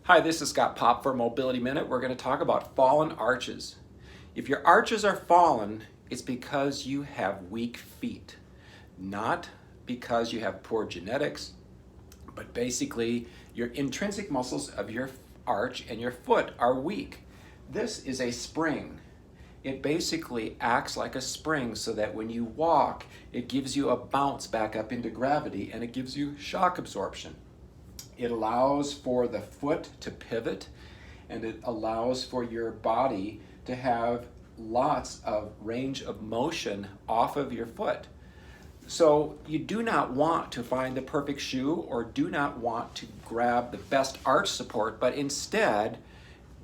Hi, this is Scott Pop for Mobility Minute. We're going to talk about fallen arches. If your arches are fallen, it's because you have weak feet, not because you have poor genetics, but basically your intrinsic muscles of your arch and your foot are weak. This is a spring. It basically acts like a spring so that when you walk, it gives you a bounce back up into gravity and it gives you shock absorption. It allows for the foot to pivot, and it allows for your body to have lots of range of motion off of your foot. So you do not want to find the perfect shoe or do not want to grab the best arch support, but instead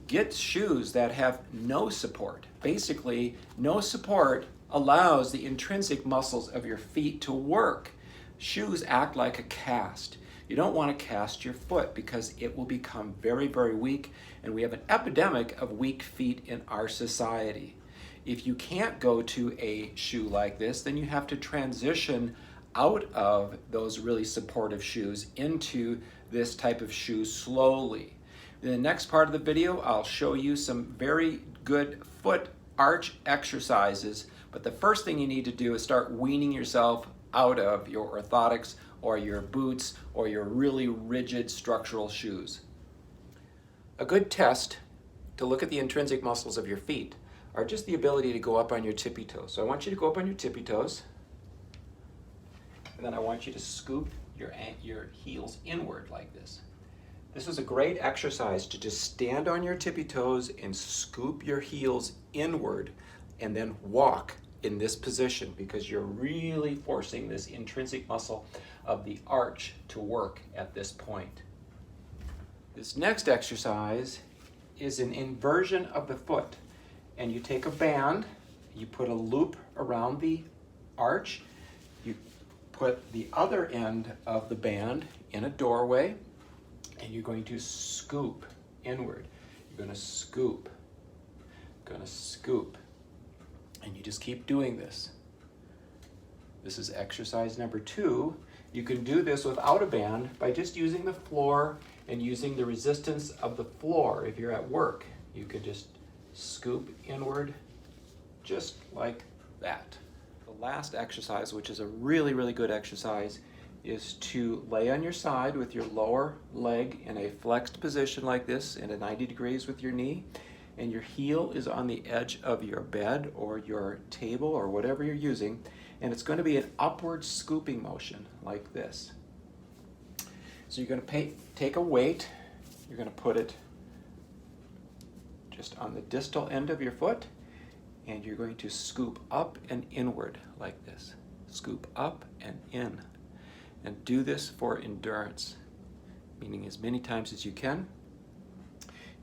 get shoes that have no support. Basically, no support allows the intrinsic muscles of your feet to work. Shoes act like a cast. You don't want to cast your foot because it will become very, very weak, and we have an epidemic of weak feet in our society. If you can't go to a shoe like this, then you have to transition out of those really supportive shoes into this type of shoe slowly. In the next part of the video, I'll show you some very good foot arch exercises, but the first thing you need to do is start weaning yourself out of your orthotics or your boots or your really rigid structural shoes. A good test to look at the intrinsic muscles of your feet are just the ability to go up on your tippy toes. So I want you to go up on your tippy toes, and then I want you to scoop your heels inward like this. This is a great exercise to just stand on your tippy toes and scoop your heels inward and then walk in this position, because you're really forcing this intrinsic muscle of the arch to work at this point. This next exercise is an inversion of the foot. And you take a band, you put a loop around the arch, you put the other end of the band in a doorway, and you're going to scoop inward. You're going to scoop, and you just keep doing this. This is exercise number 2. You can do this without a band by just using the floor and using the resistance of the floor. If you're at work, you could just scoop inward just like that. The last exercise, which is a really, really good exercise, is to lay on your side with your lower leg in a flexed position like this, in a 90 degrees with your knee, and your heel is on the edge of your bed or your table or whatever you're using, and it's going to be an upward scooping motion like this. So you're going to take a weight, you're going to put it just on the distal end of your foot, and you're going to scoop up and inward like this. Scoop up and in. And do this for endurance, meaning as many times as you can.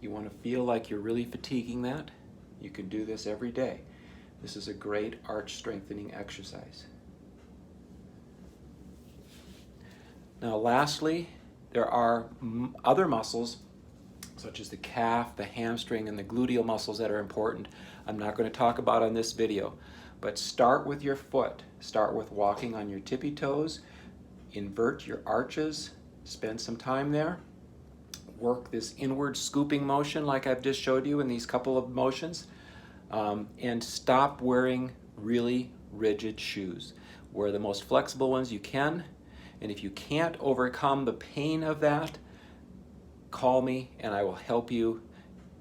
You want to feel like you're really fatiguing that. You can do this every day. This is a great arch strengthening exercise. Now lastly, there are other muscles such as the calf, the hamstring, and the gluteal muscles that are important. I'm not going to talk about on this video, but start with your foot. Start with walking on your tippy toes, invert your arches, spend some time there, work this inward scooping motion like I've just showed you in these couple of motions, and stop wearing really rigid shoes. Wear the most flexible ones you can, and if you can't overcome the pain of that, call me and I will help you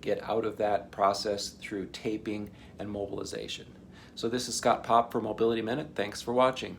get out of that process through taping and mobilization. So this is Scott Pop for Mobility Minute. Thanks for watching.